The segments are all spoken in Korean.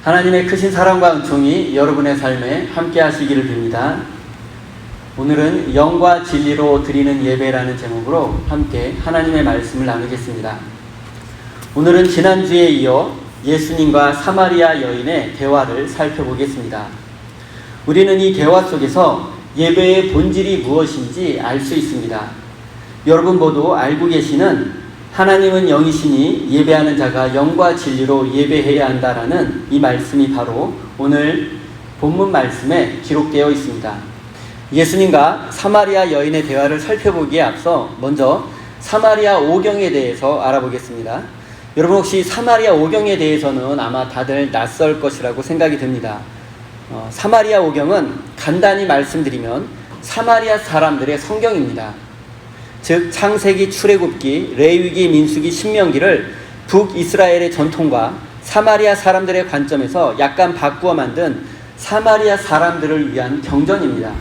하나님의 크신 사랑과 은총이 여러분의 삶에 함께 하시기를 빕니다. 오늘은 영과 진리로 드리는 예배라는 제목으로 함께 하나님의 말씀을 나누겠습니다. 오늘은 지난주에 이어 예수님과 사마리아 여인의 대화를 살펴보겠습니다. 우리는 이 대화 속에서 예배의 본질이 무엇인지 알 수 있습니다. 여러분 모두 알고 계시는 하나님은 영이시니 예배하는 자가 영과 진리로 예배해야 한다라는 이 말씀이 바로 오늘 본문 말씀에 기록되어 있습니다. 예수님과 사마리아 여인의 대화를 살펴보기에 앞서 먼저 사마리아 오경에 대해서 알아보겠습니다. 여러분 혹시 사마리아 오경에 대해서는 아마 다들 낯설 것이라고 생각이 듭니다. 사마리아 오경은 간단히 말씀드리면 사마리아 사람들의 성경입니다. 즉 창세기, 출애굽기, 레위기, 민수기, 신명기를 북이스라엘의 전통과 사마리아 사람들의 관점에서 약간 바꾸어 만든 사마리아 사람들을 위한 경전입니다.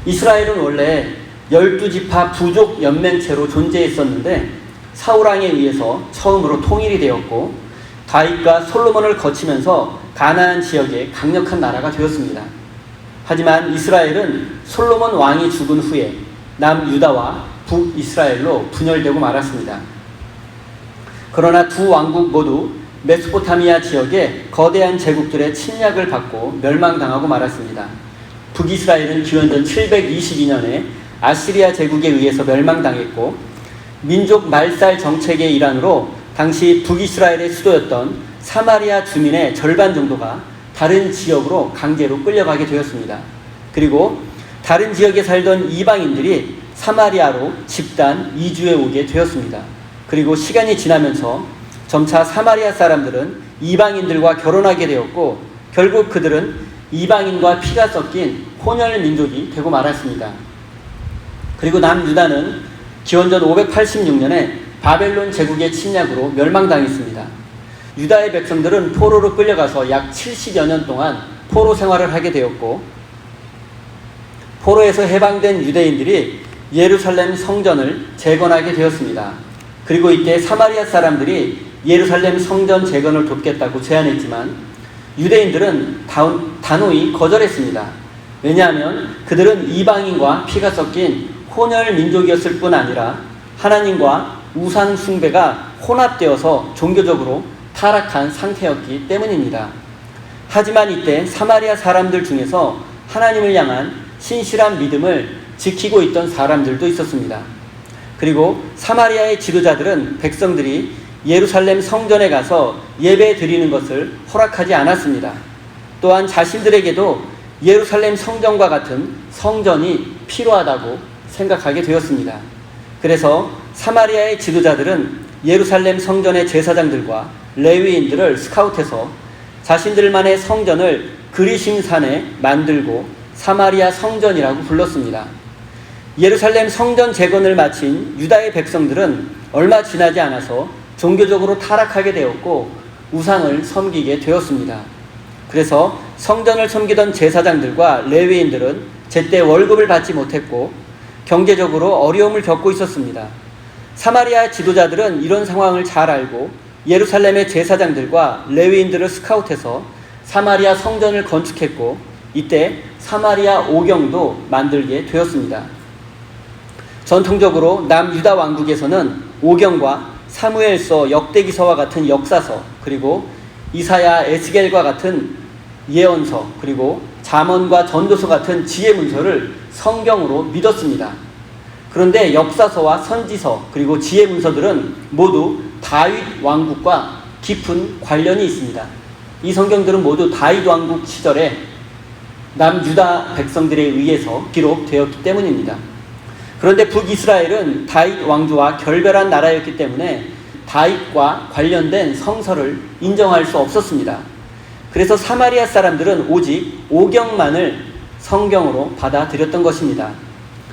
이스라엘은 원래 12지파 부족 연맹체로 존재했었는데 사울왕에 의해서 처음으로 통일이 되었고 다윗과 솔로몬을 거치면서 가나안 지역에 강력한 나라가 되었습니다. 하지만 이스라엘은 솔로몬 왕이 죽은 후에 남유다와 북이스라엘로 분열되고 말았습니다. 그러나 두 왕국 모두 메소포타미아 지역의 거대한 제국들의 침략을 받고 멸망당하고 말았습니다. 북이스라엘은 기원전 722년에 아시리아 제국에 의해서 멸망당했고 민족 말살 정책의 일환으로 당시 북이스라엘의 수도였던 사마리아 주민의 절반 정도가 다른 지역으로 강제로 끌려가게 되었습니다. 그리고 다른 지역에 살던 이방인들이 사마리아로 집단 이주해 오게 되었습니다. 그리고 시간이 지나면서 점차 사마리아 사람들은 이방인들과 결혼하게 되었고 결국 그들은 이방인과 피가 섞인 혼혈 민족이 되고 말았습니다. 그리고 남유다는 기원전 586년에 바벨론 제국의 침략으로 멸망당했습니다. 유다의 백성들은 포로로 끌려가서 약 70여 년 동안 포로 생활을 하게 되었고 포로에서 해방된 유대인들이 예루살렘 성전을 재건하게 되었습니다. 그리고 이때 사마리아 사람들이 예루살렘 성전 재건을 돕겠다고 제안했지만 유대인들은 단호히 거절했습니다. 왜냐하면 그들은 이방인과 피가 섞인 혼혈 민족이었을 뿐 아니라 하나님과 우상 숭배가 혼합되어서 종교적으로 타락한 상태였기 때문입니다. 하지만 이때 사마리아 사람들 중에서 하나님을 향한 신실한 믿음을 지키고 있던 사람들도 있었습니다. 그리고 사마리아의 지도자들은 백성들이 예루살렘 성전에 가서 예배 드리는 것을 허락하지 않았습니다. 또한 자신들에게도 예루살렘 성전과 같은 성전이 필요하다고 생각하게 되었습니다. 그래서 사마리아의 지도자들은 예루살렘 성전의 제사장들과 레위인들을 스카우트해서 자신들만의 성전을 그리심산에 만들고 사마리아 성전이라고 불렀습니다. 예루살렘 성전 재건을 마친 유다의 백성들은 얼마 지나지 않아서 종교적으로 타락하게 되었고 우상을 섬기게 되었습니다. 그래서 성전을 섬기던 제사장들과 레위인들은 제때 월급을 받지 못했고 경제적으로 어려움을 겪고 있었습니다. 사마리아 지도자들은 이런 상황을 잘 알고 예루살렘의 제사장들과 레위인들을 스카우트해서 사마리아 성전을 건축했고 이때 사마리아 오경도 만들게 되었습니다. 전통적으로 남유다 왕국에서는 오경과 사무엘서, 역대기서와 같은 역사서, 그리고 이사야, 에스겔과 같은 예언서, 그리고 잠언과 전도서 같은 지혜문서를 성경으로 믿었습니다. 그런데 역사서와 선지서, 그리고 지혜문서들은 모두 다윗 왕국과 깊은 관련이 있습니다. 이 성경들은 모두 다윗 왕국 시절에 남유다 백성들에 의해서 기록되었기 때문입니다. 그런데 북이스라엘은 다윗 왕조와 결별한 나라였기 때문에 다윗과 관련된 성서를 인정할 수 없었습니다. 그래서 사마리아 사람들은 오직 오경만을 성경으로 받아들였던 것입니다.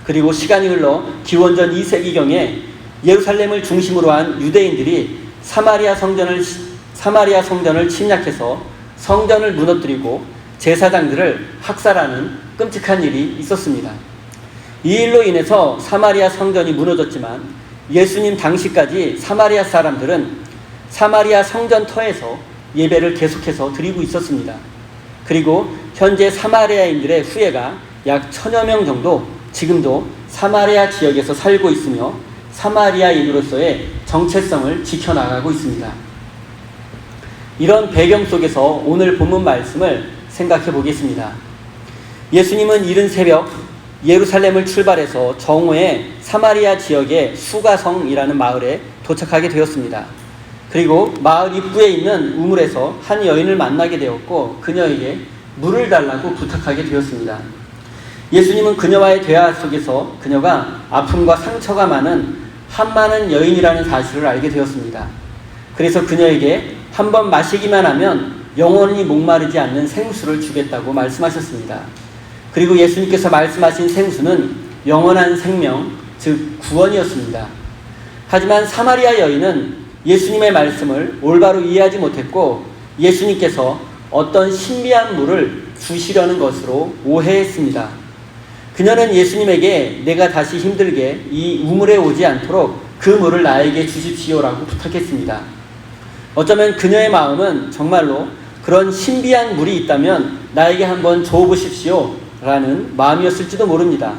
그리고 시간이 흘러 기원전 2세기경에 예루살렘을 중심으로 한 유대인들이 사마리아 성전을 침략해서 성전을 무너뜨리고 제사장들을 학살하는 끔찍한 일이 있었습니다. 이 일로 인해서 사마리아 성전이 무너졌지만 예수님 당시까지 사마리아 사람들은 사마리아 성전터에서 예배를 계속해서 드리고 있었습니다. 그리고 현재 사마리아인들의 후예가 약 1000여 명 정도 지금도 사마리아 지역에서 살고 있으며 사마리아인으로서의 정체성을 지켜나가고 있습니다. 이런 배경 속에서 오늘 본문 말씀을 생각해 보겠습니다. 예수님은 이른 새벽 예루살렘을 출발해서 정오에 사마리아 지역의 수가성이라는 마을에 도착하게 되었습니다. 그리고 마을 입구에 있는 우물에서 한 여인을 만나게 되었고 그녀에게 물을 달라고 부탁하게 되었습니다. 예수님은 그녀와의 대화 속에서 그녀가 아픔과 상처가 많은 한많은 여인이라는 사실을 알게 되었습니다. 그래서 그녀에게 한 번 마시기만 하면 영원히 목마르지 않는 생수를 주겠다고 말씀하셨습니다. 그리고 예수님께서 말씀하신 생수는 영원한 생명, 즉 구원이었습니다. 하지만 사마리아 여인은 예수님의 말씀을 올바로 이해하지 못했고 예수님께서 어떤 신비한 물을 주시려는 것으로 오해했습니다. 그녀는 예수님에게 내가 다시 힘들게 이 우물에 오지 않도록 그 물을 나에게 주십시오라고 부탁했습니다. 어쩌면 그녀의 마음은 정말로 그런 신비한 물이 있다면 나에게 한번 줘보십시오 라는 마음이었을지도 모릅니다.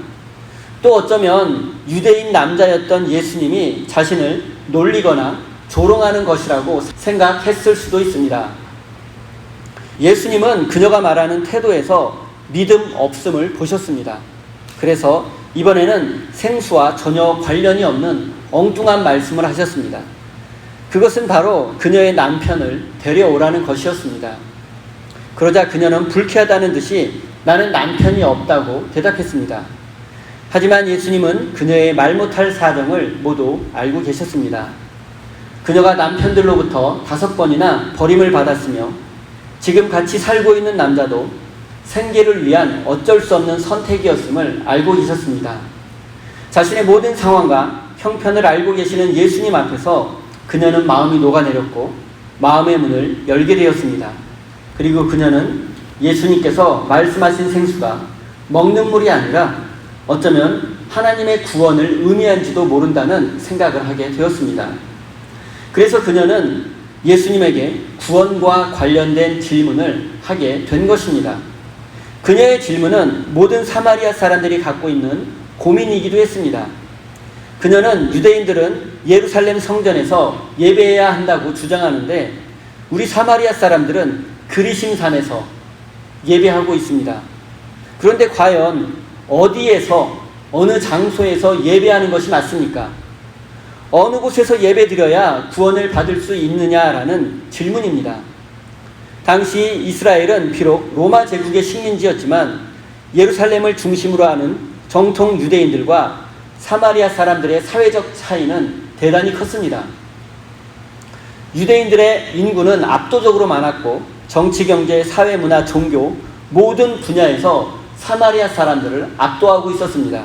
또 어쩌면 유대인 남자였던 예수님이 자신을 놀리거나 조롱하는 것이라고 생각했을 수도 있습니다. 예수님은 그녀가 말하는 태도에서 믿음 없음을 보셨습니다. 그래서 이번에는 생수와 전혀 관련이 없는 엉뚱한 말씀을 하셨습니다. 그것은 바로 그녀의 남편을 데려오라는 것이었습니다. 그러자 그녀는 불쾌하다는 듯이 나는 남편이 없다고 대답했습니다. 하지만 예수님은 그녀의 말 못할 사정을 모두 알고 계셨습니다. 그녀가 남편들로부터 5번이나 버림을 받았으며 지금 같이 살고 있는 남자도 생계를 위한 어쩔 수 없는 선택이었음을 알고 계셨습니다. 자신의 모든 상황과 형편을 알고 계시는 예수님 앞에서 그녀는 마음이 녹아내렸고 마음의 문을 열게 되었습니다. 그리고 그녀는 예수님께서 말씀하신 생수가 먹는 물이 아니라 어쩌면 하나님의 구원을 의미한지도 모른다는 생각을 하게 되었습니다. 그래서 그녀는 예수님에게 구원과 관련된 질문을 하게 된 것입니다. 그녀의 질문은 모든 사마리아 사람들이 갖고 있는 고민이기도 했습니다. 그녀는 유대인들은 예루살렘 성전에서 예배해야 한다고 주장하는데 우리 사마리아 사람들은 그리심산에서 예배하고 있습니다. 그런데 과연 어디에서 어느 장소에서 예배하는 것이 맞습니까? 어느 곳에서 예배드려야 구원을 받을 수 있느냐라는 질문입니다. 당시 이스라엘은 비록 로마 제국의 식민지였지만 예루살렘을 중심으로 하는 정통 유대인들과 사마리아 사람들의 사회적 차이는 대단히 컸습니다. 유대인들의 인구는 압도적으로 많았고 정치, 경제, 사회, 문화, 종교 모든 분야에서 사마리아 사람들을 압도하고 있었습니다.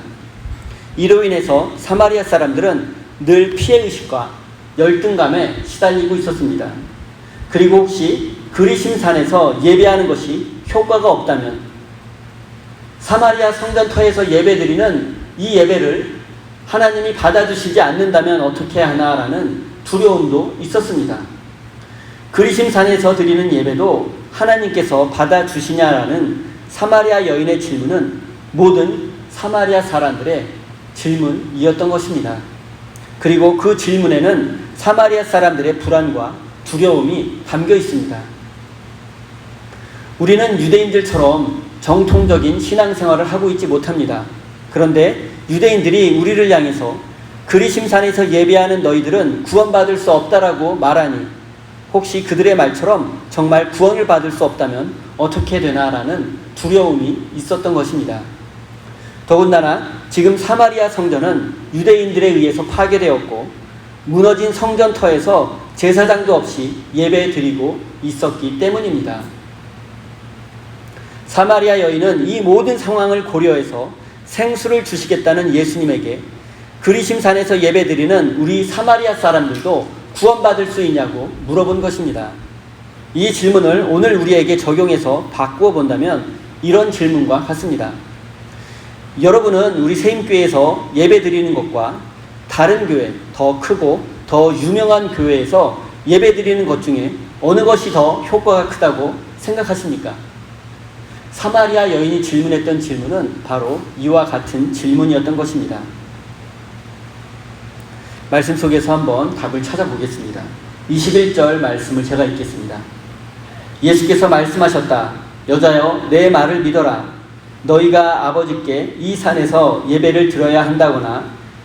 이로 인해서 사마리아 사람들은 늘 피해의식과 열등감에 시달리고 있었습니다. 그리고 혹시 그리심산에서 예배하는 것이 효과가 없다면 사마리아 성전터에서 예배드리는 이 예배를 하나님이 받아주시지 않는다면 어떻게 하나라는 두려움도 있었습니다. 그리심산에서 드리는 예배도 하나님께서 받아주시냐라는 사마리아 여인의 질문은 모든 사마리아 사람들의 질문이었던 것입니다. 그리고 그 질문에는 사마리아 사람들의 불안과 두려움이 담겨 있습니다. 우리는 유대인들처럼 정통적인 신앙생활을 하고 있지 못합니다. 그런데 유대인들이 우리를 향해서 그리심산에서 예배하는 너희들은 구원받을 수 없다라고 말하니 혹시 그들의 말처럼 정말 구원을 받을 수 없다면 어떻게 되나라는 두려움이 있었던 것입니다. 더군다나 지금 사마리아 성전은 유대인들에 의해서 파괴되었고 무너진 성전터에서 제사장도 없이 예배드리고 있었기 때문입니다. 사마리아 여인은 이 모든 상황을 고려해서 생수를 주시겠다는 예수님에게 그리심산에서 예배드리는 우리 사마리아 사람들도 구원받을 수 있냐고 물어본 것입니다. 이 질문을 오늘 우리에게 적용해서 바꾸어 본다면 이런 질문과 같습니다. 여러분은 우리 세임교회에서 예배드리는 것과 다른 교회, 더 크고 더 유명한 교회에서 예배드리는 것 중에 어느 것이 더 효과가 크다고 생각하십니까? 사마리아 여인이 질문했던 질문은 바로 이와 같은 질문이었던 것입니다. 말씀 속에서 한번 답을 찾아보겠습니다. 21절 말씀을 제가 읽겠습니다. 예수께서 말씀하셨다. 여자여, 내 말을 믿어라. 너희가 아버지께 이 산에서 예배를 드려야 한다거나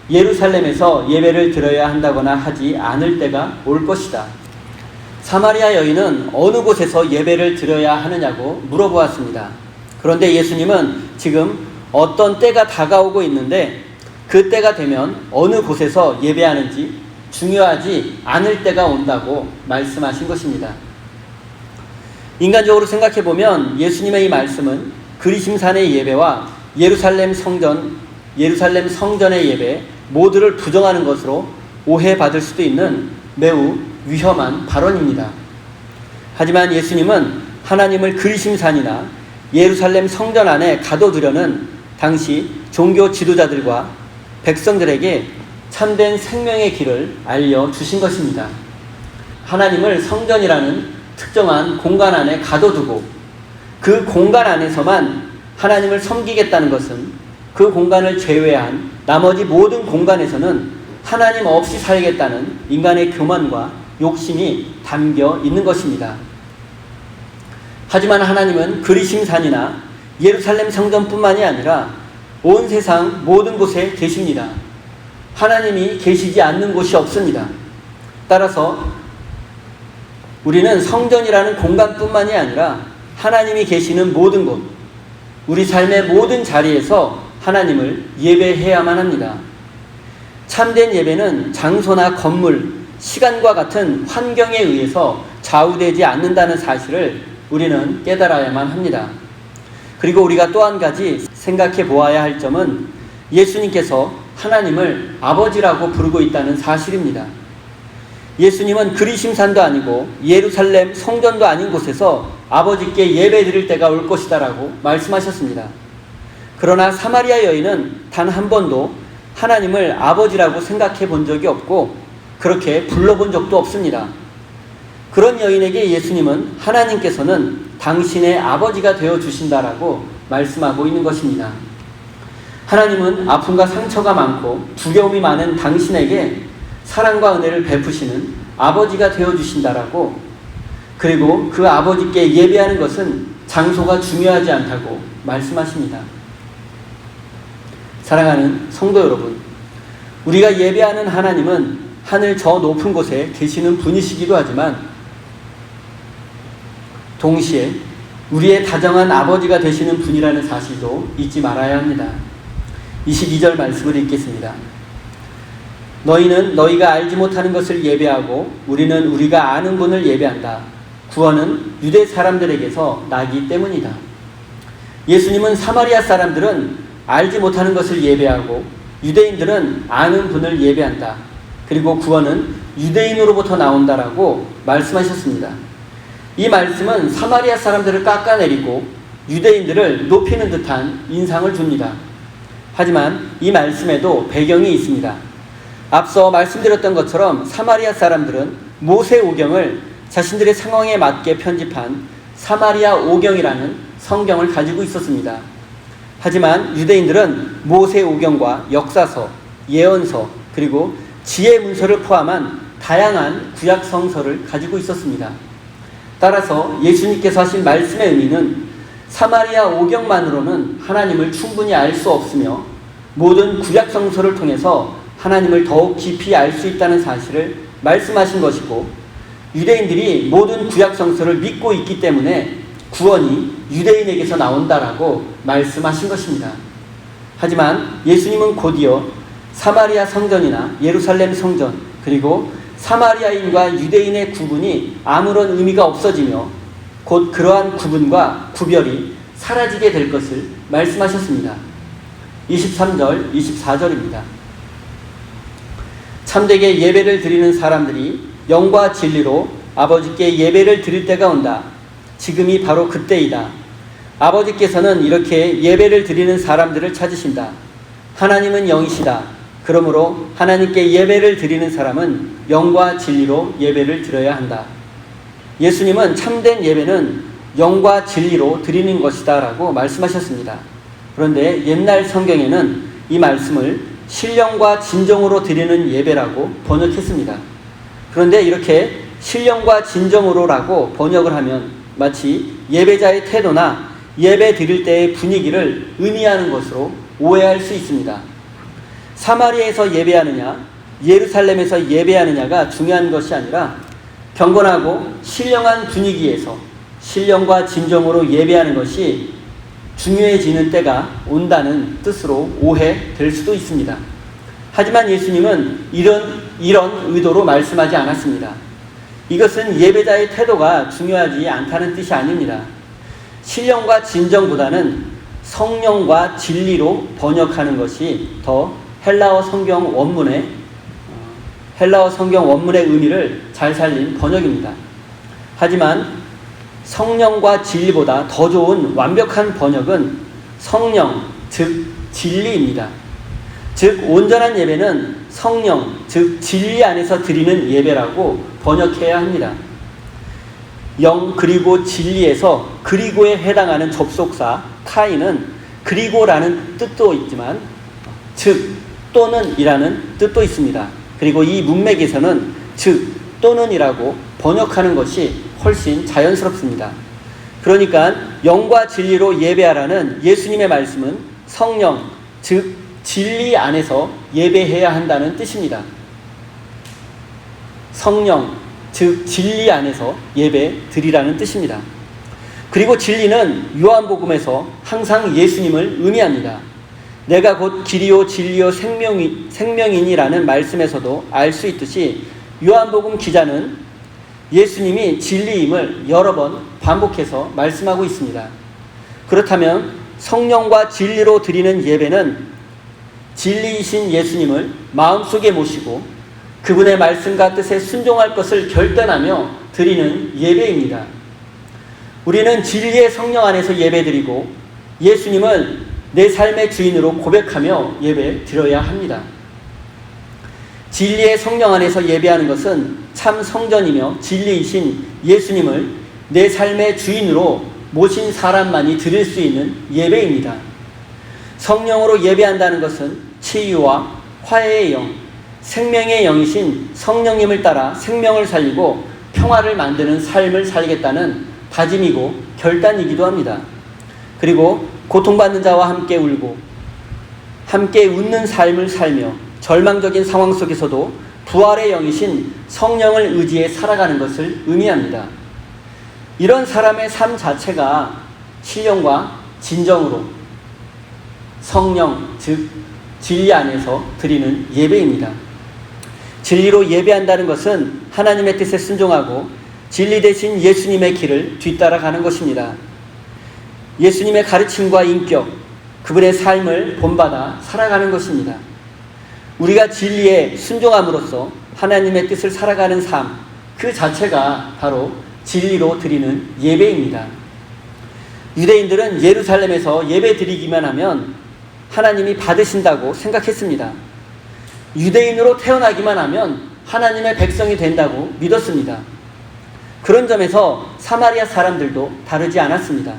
예루살렘에서 예배를 드려야 한다거나 하지 않을 때가 올 것이다. 사마리아 여인은 어느 곳에서 예배를 드려야 하느냐고 물어보았습니다. 그런데 예수님은 지금 어떤 때가 다가오고 있는데 그 때가 되면 어느 곳에서 예배하는지 중요하지 않을 때가 온다고 말씀하신 것입니다. 인간적으로 생각해보면 예수님의 이 말씀은 그리심산의 예배와 예루살렘 성전의 예배 모두를 부정하는 것으로 오해받을 수도 있는 매우 위험한 발언입니다. 하지만 예수님은 하나님을 그리심산이나 예루살렘 성전 안에 가둬두려는 당시 종교 지도자들과 백성들에게 참된 생명의 길을 알려주신 것입니다. 하나님을 성전이라는 특정한 공간 안에 가둬두고 그 공간 안에서만 하나님을 섬기겠다는 것은 그 공간을 제외한 나머지 모든 공간에서는 하나님 없이 살겠다는 인간의 교만과 욕심이 담겨 있는 것입니다. 하지만 하나님은 그리심산이나 예루살렘 성전뿐만이 아니라 온 세상 모든 곳에 계십니다. 하나님이 계시지 않는 곳이 없습니다. 따라서 우리는 성전이라는 공간뿐만이 아니라 하나님이 계시는 모든 곳, 우리 삶의 모든 자리에서 하나님을 예배해야만 합니다. 참된 예배는 장소나 건물, 시간과 같은 환경에 의해서 좌우되지 않는다는 사실을 우리는 깨달아야만 합니다. 그리고 우리가 또 한 가지 생각해 보아야 할 점은 예수님께서 하나님을 아버지라고 부르고 있다는 사실입니다. 예수님은 그리심산도 아니고 예루살렘 성전도 아닌 곳에서 아버지께 예배 드릴 때가 올 것이다 라고 말씀하셨습니다. 그러나 사마리아 여인은 단 한 번도 하나님을 아버지라고 생각해 본 적이 없고 그렇게 불러본 적도 없습니다. 그런 여인에게 예수님은 하나님께서는 당신의 아버지가 되어 주신다라고 말씀하고 있는 것입니다. 하나님은 아픔과 상처가 많고 두려움이 많은 당신에게 사랑과 은혜를 베푸시는 아버지가 되어 주신다라고, 그리고 그 아버지께 예배하는 것은 장소가 중요하지 않다고 말씀하십니다. 사랑하는 성도 여러분, 우리가 예배하는 하나님은 하늘 저 높은 곳에 계시는 분이시기도 하지만 동시에 우리의 다정한 아버지가 되시는 분이라는 사실도 잊지 말아야 합니다. 22절 말씀을 읽겠습니다. 너희는 너희가 알지 못하는 것을 예배하고 우리는 우리가 아는 분을 예배한다. 구원은 유대 사람들에게서 나기 때문이다. 예수님은 사마리아 사람들은 알지 못하는 것을 예배하고 유대인들은 아는 분을 예배한다. 그리고 구원은 유대인으로부터 나온다라고 말씀하셨습니다. 이 말씀은 사마리아 사람들을 깎아내리고 유대인들을 높이는 듯한 인상을 줍니다. 하지만 이 말씀에도 배경이 있습니다. 앞서 말씀드렸던 것처럼 사마리아 사람들은 모세 오경을 자신들의 상황에 맞게 편집한 사마리아 오경이라는 성경을 가지고 있었습니다. 하지만 유대인들은 모세 오경과 역사서, 예언서, 그리고 지혜 문서를 포함한 다양한 구약 성서를 가지고 있었습니다. 따라서 예수님께서 하신 말씀의 의미는 사마리아 오경만으로는 하나님을 충분히 알 수 없으며 모든 구약 성서를 통해서 하나님을 더욱 깊이 알 수 있다는 사실을 말씀하신 것이고, 유대인들이 모든 구약 성서를 믿고 있기 때문에 구원이 유대인에게서 나온다라고 말씀하신 것입니다. 하지만 예수님은 곧이어 사마리아 성전이나 예루살렘 성전, 그리고 사마리아인과 유대인의 구분이 아무런 의미가 없어지며 곧 그러한 구분과 구별이 사라지게 될 것을 말씀하셨습니다. 23절, 24절입니다. 참되게 예배를 드리는 사람들이 영과 진리로 아버지께 예배를 드릴 때가 온다. 지금이 바로 그때이다. 아버지께서는 이렇게 예배를 드리는 사람들을 찾으신다. 하나님은 영이시다. 그러므로 하나님께 예배를 드리는 사람은 영과 진리로 예배를 드려야 한다. 예수님은 참된 예배는 영과 진리로 드리는 것이다 라고 말씀하셨습니다. 그런데 옛날 성경에는 이 말씀을 신령과 진정으로 드리는 예배라고 번역했습니다. 그런데 이렇게 신령과 진정으로라고 번역을 하면 마치 예배자의 태도나 예배 드릴 때의 분위기를 의미하는 것으로 오해할 수 있습니다. 사마리아에서 예배하느냐, 예루살렘에서 예배하느냐가 중요한 것이 아니라 경건하고 신령한 분위기에서 신령과 진정으로 예배하는 것이 중요해지는 때가 온다는 뜻으로 오해될 수도 있습니다. 하지만 예수님은 이런 의도로 말씀하지 않았습니다. 이것은 예배자의 태도가 중요하지 않다는 뜻이 아닙니다. 신령과 진정보다는 성령과 진리로 번역하는 것이 더 헬라어 성경 원문의 의미를 잘 살린 번역입니다. 하지만 성령과 진리보다 더 좋은 완벽한 번역은 성령, 즉 진리입니다. 즉 온전한 예배는 성령, 즉 진리 안에서 드리는 예배라고 번역해야 합니다. 영 그리고 진리에서 그리고에 해당하는 접속사 카이는 그리고라는 뜻도 있지만 즉 또는 이라는 뜻도 있습니다. 그리고 이 문맥에서는 즉 또는이라고 번역하는 것이 훨씬 자연스럽습니다. 그러니까 영과 진리로 예배하라는 예수님의 말씀은 성령, 즉 진리 안에서 예배해야 한다는 뜻입니다. 성령, 즉 진리 안에서 예배 드리라는 뜻입니다. 그리고 진리는 요한복음에서 항상 예수님을 의미합니다. 내가 곧 길이요 진리요 생명이니라는 말씀에서도 알 수 있듯이 요한복음 기자는 예수님이 진리임을 여러 번 반복해서 말씀하고 있습니다. 그렇다면 성령과 진리로 드리는 예배는 진리이신 예수님을 마음속에 모시고 그분의 말씀과 뜻에 순종할 것을 결단하며 드리는 예배입니다. 우리는 진리의 성령 안에서 예배드리고 예수님을 내 삶의 주인으로 고백하며 예배 드려야 합니다. 진리의 성령 안에서 예배하는 것은 참 성전이며 진리이신 예수님을 내 삶의 주인으로 모신 사람만이 드릴 수 있는 예배입니다. 성령으로 예배한다는 것은 치유와 화해의 영, 생명의 영이신 성령님을 따라 생명을 살리고 평화를 만드는 삶을 살겠다는 다짐이고 결단이기도 합니다. 그리고 고통받는 자와 함께 울고 함께 웃는 삶을 살며 절망적인 상황 속에서도 부활의 영이신 성령을 의지해 살아가는 것을 의미합니다. 이런 사람의 삶 자체가 신령과 진정으로 성령, 즉 진리 안에서 드리는 예배입니다. 진리로 예배한다는 것은 하나님의 뜻에 순종하고 진리 대신 예수님의 길을 뒤따라가는 것입니다. 예수님의 가르침과 인격, 그분의 삶을 본받아 살아가는 것입니다. 우리가 진리에 순종함으로써 하나님의 뜻을 살아가는 삶, 그 자체가 바로 진리로 드리는 예배입니다. 유대인들은 예루살렘에서 예배 드리기만 하면 하나님이 받으신다고 생각했습니다. 유대인으로 태어나기만 하면 하나님의 백성이 된다고 믿었습니다. 그런 점에서 사마리아 사람들도 다르지 않았습니다.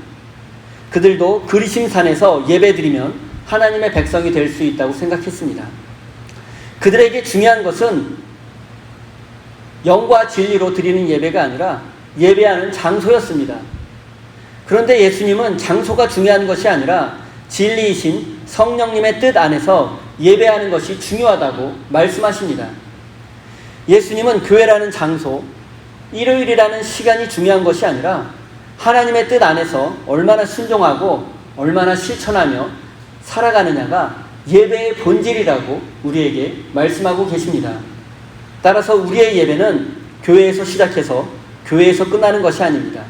그들도 그리심산에서 예배드리면 하나님의 백성이 될 수 있다고 생각했습니다. 그들에게 중요한 것은 영과 진리로 드리는 예배가 아니라 예배하는 장소였습니다. 그런데 예수님은 장소가 중요한 것이 아니라 진리이신 성령님의 뜻 안에서 예배하는 것이 중요하다고 말씀하십니다. 예수님은 교회라는 장소, 일요일이라는 시간이 중요한 것이 아니라 하나님의 뜻 안에서 얼마나 순종하고 얼마나 실천하며 살아가느냐가 예배의 본질이라고 우리에게 말씀하고 계십니다. 따라서 우리의 예배는 교회에서 시작해서 교회에서 끝나는 것이 아닙니다.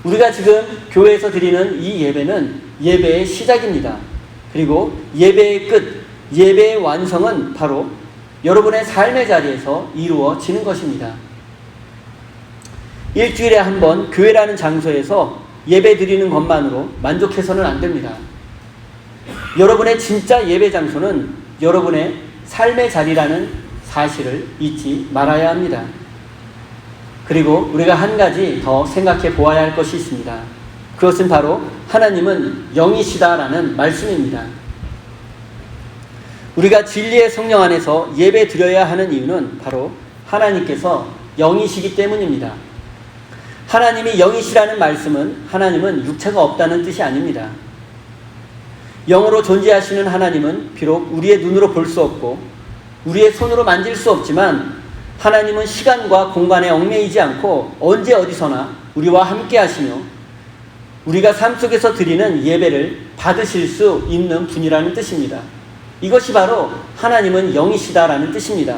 우리가 지금 교회에서 드리는 이 예배는 예배의 시작입니다. 그리고 예배의 끝, 예배의 완성은 바로 여러분의 삶의 자리에서 이루어지는 것입니다. 일주일에 한 번 교회라는 장소에서 예배 드리는 것만으로 만족해서는 안 됩니다. 여러분의 진짜 예배 장소는 여러분의 삶의 자리라는 사실을 잊지 말아야 합니다. 그리고 우리가 한 가지 더 생각해 보아야 할 것이 있습니다. 그것은 바로 하나님은 영이시다라는 말씀입니다. 우리가 진리의 성령 안에서 예배 드려야 하는 이유는 바로 하나님께서 영이시기 때문입니다. 하나님이 영이시라는 말씀은 하나님은 육체가 없다는 뜻이 아닙니다. 영으로 존재하시는 하나님은 비록 우리의 눈으로 볼 수 없고 우리의 손으로 만질 수 없지만 하나님은 시간과 공간에 얽매이지 않고 언제 어디서나 우리와 함께 하시며 우리가 삶 속에서 드리는 예배를 받으실 수 있는 분이라는 뜻입니다. 이것이 바로 하나님은 영이시다라는 뜻입니다.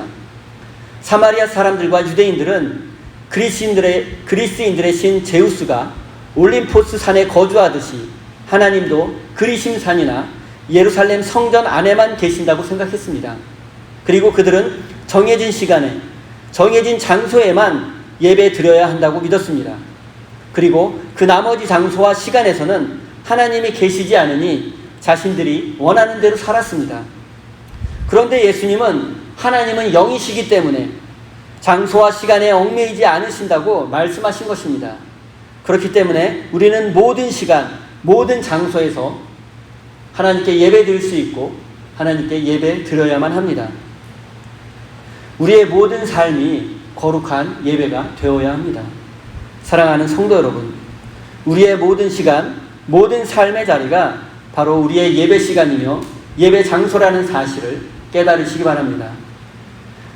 사마리아 사람들과 유대인들은 그리스인들의 신 제우스가 올림포스 산에 거주하듯이 하나님도 그리심 산이나 예루살렘 성전 안에만 계신다고 생각했습니다. 그리고 그들은 정해진 시간에 정해진 장소에만 예배 드려야 한다고 믿었습니다. 그리고 그 나머지 장소와 시간에서는 하나님이 계시지 않으니 자신들이 원하는 대로 살았습니다. 그런데 예수님은 하나님은 영이시기 때문에 장소와 시간에 얽매이지 않으신다고 말씀하신 것입니다. 그렇기 때문에 우리는 모든 시간, 모든 장소에서 하나님께 예배 드릴 수 있고 하나님께 예배 드려야만 합니다. 우리의 모든 삶이 거룩한 예배가 되어야 합니다. 사랑하는 성도 여러분, 우리의 모든 시간, 모든 삶의 자리가 바로 우리의 예배 시간이며 예배 장소라는 사실을 깨달으시기 바랍니다.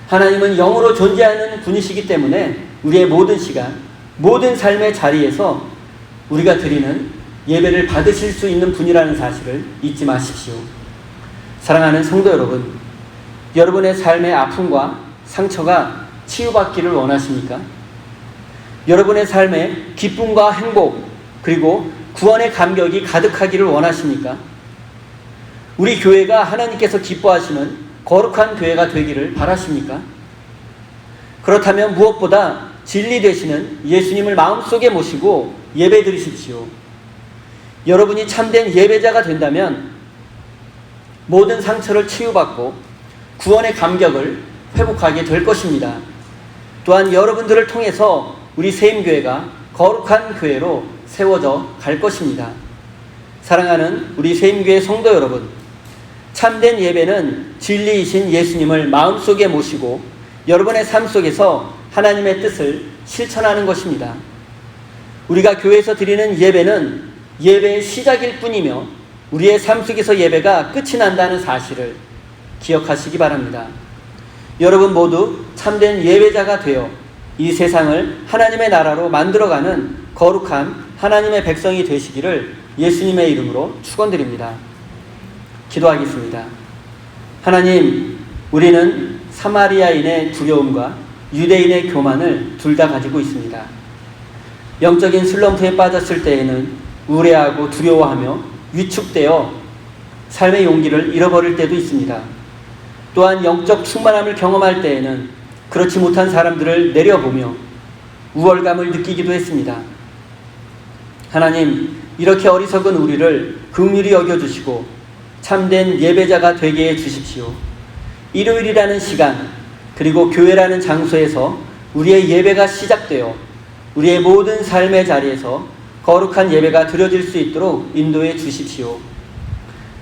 하나님은 영으로 존재하는 분이시기 때문에 우리의 모든 시간, 모든 삶의 자리에서 우리가 드리는 예배를 받으실 수 있는 분이라는 사실을 잊지 마십시오. 사랑하는 성도 여러분, 여러분의 삶의 아픔과 상처가 치유받기를 원하십니까? 여러분의 삶에 기쁨과 행복 그리고 구원의 감격이 가득하기를 원하십니까? 우리 교회가 하나님께서 기뻐하시는 거룩한 교회가 되기를 바라십니까? 그렇다면 무엇보다 진리 되시는 예수님을 마음속에 모시고 예배 드리십시오. 여러분이 참된 예배자가 된다면 모든 상처를 치유받고 구원의 감격을 회복하게 될 것입니다. 또한 여러분들을 통해서 우리 세임교회가 거룩한 교회로 세워져 갈 것입니다. 사랑하는 우리 세임교회 성도 여러분, 참된 예배는 진리이신 예수님을 마음속에 모시고 여러분의 삶 속에서 하나님의 뜻을 실천하는 것입니다. 우리가 교회에서 드리는 예배는 예배의 시작일 뿐이며 우리의 삶 속에서 예배가 끝이 난다는 사실을 기억하시기 바랍니다. 여러분 모두 참된 예배자가 되어 이 세상을 하나님의 나라로 만들어가는 거룩한 하나님의 백성이 되시기를 예수님의 이름으로 축원드립니다. 기도하겠습니다. 하나님, 우리는 사마리아인의 두려움과 유대인의 교만을 둘 다 가지고 있습니다. 영적인 슬럼프에 빠졌을 때에는 우울해하고 두려워하며 위축되어 삶의 용기를 잃어버릴 때도 있습니다. 또한 영적 충만함을 경험할 때에는 그렇지 못한 사람들을 내려보며 우월감을 느끼기도 했습니다. 하나님, 이렇게 어리석은 우리를 긍휼히 여겨주시고 참된 예배자가 되게 해주십시오. 일요일이라는 시간 그리고 교회라는 장소에서 우리의 예배가 시작되어 우리의 모든 삶의 자리에서 거룩한 예배가 드려질 수 있도록 인도해 주십시오.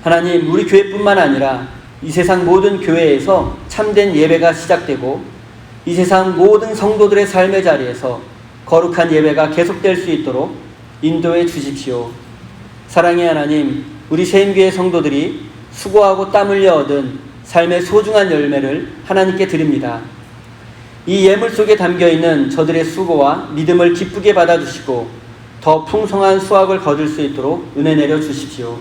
하나님, 우리 교회뿐만 아니라 이 세상 모든 교회에서 참된 예배가 시작되고 이 세상 모든 성도들의 삶의 자리에서 거룩한 예배가 계속될 수 있도록 인도해 주십시오. 사랑의 하나님, 우리 세임교회 성도들이 수고하고 땀 흘려 얻은 삶의 소중한 열매를 하나님께 드립니다. 이 예물 속에 담겨있는 저들의 수고와 믿음을 기쁘게 받아주시고 더 풍성한 수확을 거둘 수 있도록 은혜 내려 주십시오.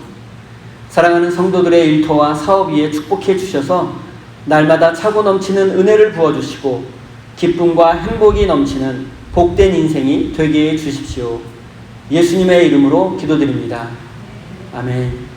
사랑하는 성도들의 일터와 사업 위에 축복해 주셔서 날마다 차고 넘치는 은혜를 부어주시고 기쁨과 행복이 넘치는 복된 인생이 되게 해 주십시오. 예수님의 이름으로 기도드립니다. 아멘.